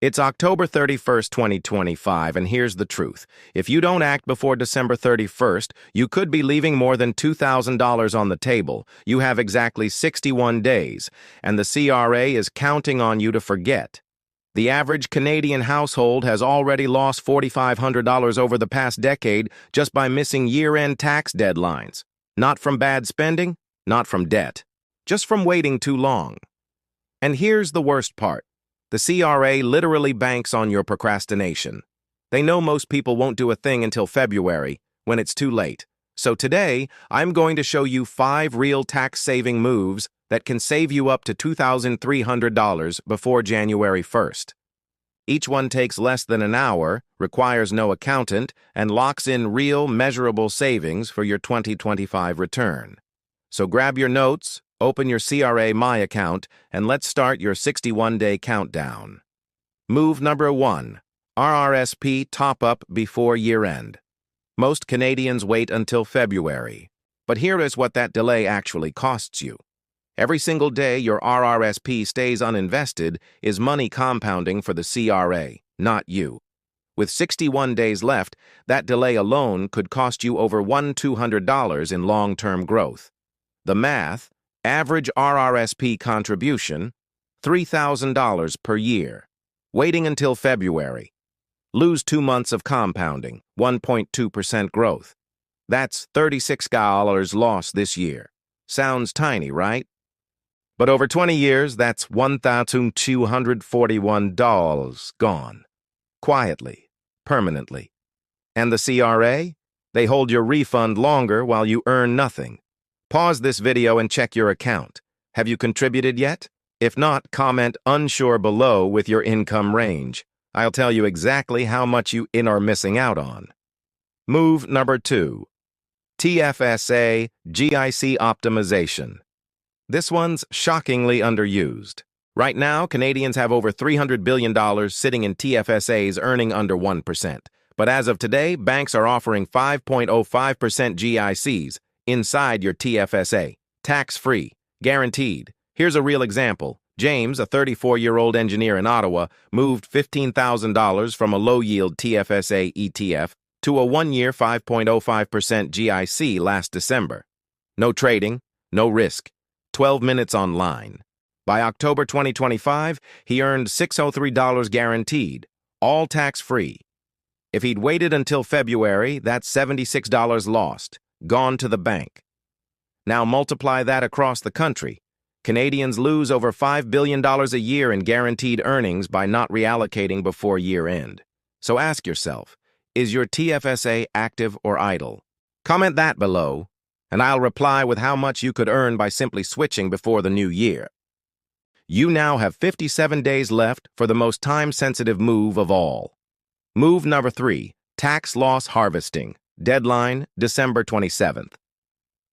It's October 31st, 2025, and here's the truth. If you don't act before December 31st, you could be leaving more than $2,000 on the table. You have exactly 61 days, and the CRA is counting on you to forget. The average Canadian household has already lost $4,500 over the past decade just by missing year-end tax deadlines. Not from bad spending, not from debt, just from waiting too long. And here's the worst part. The CRA literally banks on your procrastination. They know most people won't do a thing until February, when it's too late. So today, I'm going to show you 5 real tax-saving moves that can save you up to $2,300 before January 1st. Each one takes less than an hour, requires no accountant, and locks in real, measurable savings for your 2025 return. So grab your notes, open your CRA My account, and let's start your 61-day countdown. Move number 1. RRSP top-up before year-end. Most Canadians wait until February. But here is what that delay actually costs you. Every single day your RRSP stays uninvested is money compounding for the CRA, not you. With 61 days left, that delay alone could cost you over $1,200 in long-term growth. The math: average RRSP contribution, $3,000 per year. Waiting until February. Lose 2 months of compounding, 1.2% growth. That's $36 lost this year. Sounds tiny, right? But over 20 years, that's $1,241 gone. Quietly, permanently. And the CRA? They hold your refund longer while you earn nothing. Pause this video and check your account. Have you contributed yet? If not, comment unsure below with your income range. I'll tell you exactly how much you are missing out on. Move number 2. TFSA GIC optimization. This one's shockingly underused. Right now, Canadians have over $300 billion sitting in TFSAs earning under 1%. But as of today, banks are offering 5.05% GICs inside your TFSA, tax-free, guaranteed. Here's a real example. James, a 34-year-old engineer in Ottawa, moved $15,000 from a low-yield TFSA ETF to a 1-year 5.05% GIC last December. No trading, no risk, 12 minutes online. By October 2025, he earned $603 guaranteed, all tax-free. If he'd waited until February, that's $76 lost, gone to the bank. Now multiply that across the country. Canadians lose over $5 billion a year in guaranteed earnings by not reallocating before year-end. So ask yourself, is your TFSA active or idle? Comment that below, and I'll reply with how much you could earn by simply switching before the new year. You now have 57 days left for the most time-sensitive move of all. Move number 3, tax loss harvesting. Deadline, December 27th.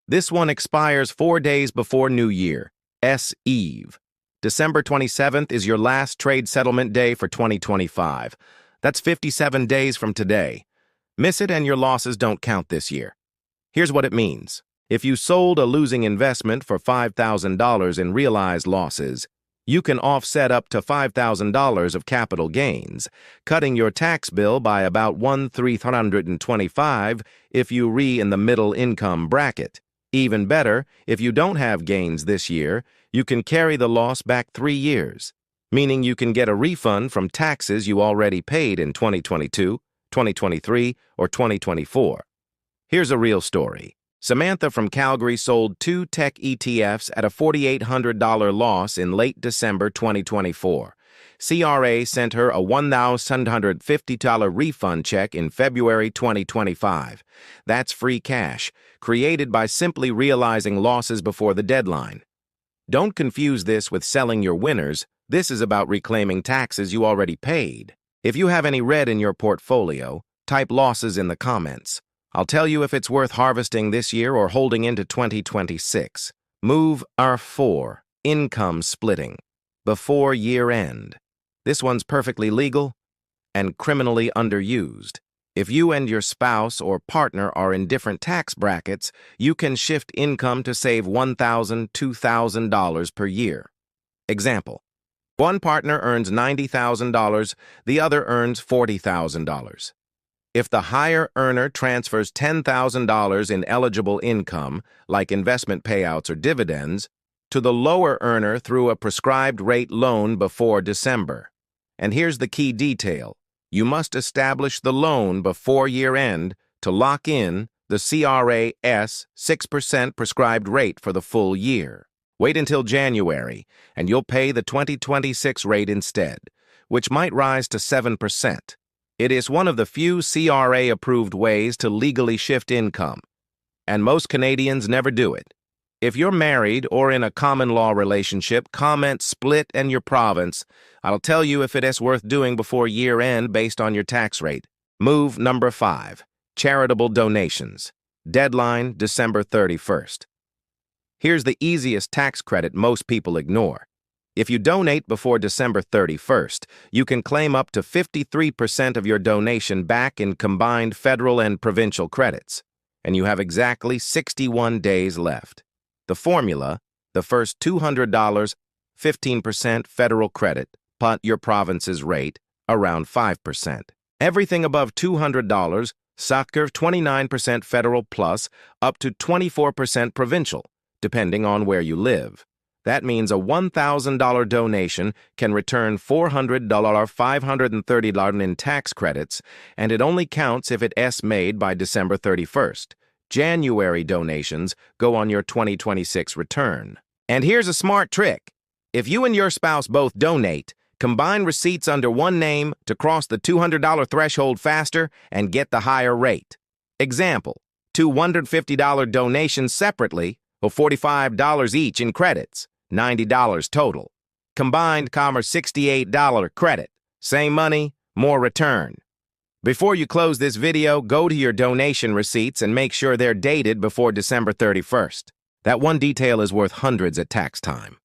This one expires 4 days before New Year, Eve. December 27th is your last trade settlement day for 2025. That's 57 days from today. Miss it and your losses don't count this year. Here's what it means. If you sold a losing investment for $5,000 in realized losses, you can offset up to $5,000 of capital gains, cutting your tax bill by about $1,325 if you in the middle income bracket. Even better, if you don't have gains this year, you can carry the loss back 3 years, meaning you can get a refund from taxes you already paid in 2022, 2023, or 2024. Here's a real story. Samantha from Calgary sold 2 tech ETFs at a $4,800 loss in late December 2024. CRA sent her a $1,750 refund check in February 2025. That's free cash, created by simply realizing losses before the deadline. Don't confuse this with selling your winners. This is about reclaiming taxes you already paid. If you have any red in your portfolio, type losses in the comments. I'll tell you if it's worth harvesting this year or holding into 2026. Move R4, income splitting, before year-end. This one's perfectly legal and criminally underused. If you and your spouse or partner are in different tax brackets, you can shift income to save $1,000, $2,000 per year. Example: One partner earns $90,000, the other earns $40,000. If the higher earner transfers $10,000 in eligible income, like investment payouts or dividends, to the lower earner through a prescribed rate loan before December. And here's the key detail. You must establish the loan before year-end to lock in the CRA's 6% prescribed rate for the full year. Wait until January, and you'll pay the 2026 rate instead, which might rise to 7%. It is one of the few CRA-approved ways to legally shift income, and most Canadians never do it. If you're married or in a common law relationship, comment split and your province. I'll tell you if it is worth doing before year-end based on your tax rate. Move number 5. Charitable donations. Deadline, December 31st. Here's the easiest tax credit most people ignore. If you donate before December 31st, you can claim up to 53% of your donation back in combined federal and provincial credits, and you have exactly 61 days left. The formula: the first $200, 15% federal credit, but your province's rate, around 5%. Everything above $200, soccer 29% federal plus up to 24% provincial, depending on where you live. That means a $1,000 donation can return $400, $530 in tax credits, and it only counts if it is made by December 31st. January donations go on your 2026 return. And here's a smart trick. If you and your spouse both donate, combine receipts under one name to cross the $200 threshold faster and get the higher rate. Example, two $150 donations separately, or $45 each in credits, $90 total. Combined, $68 credit. Same money, more return. Before you close this video, go to your donation receipts and make sure they're dated before December 31st. That one detail is worth hundreds at tax time.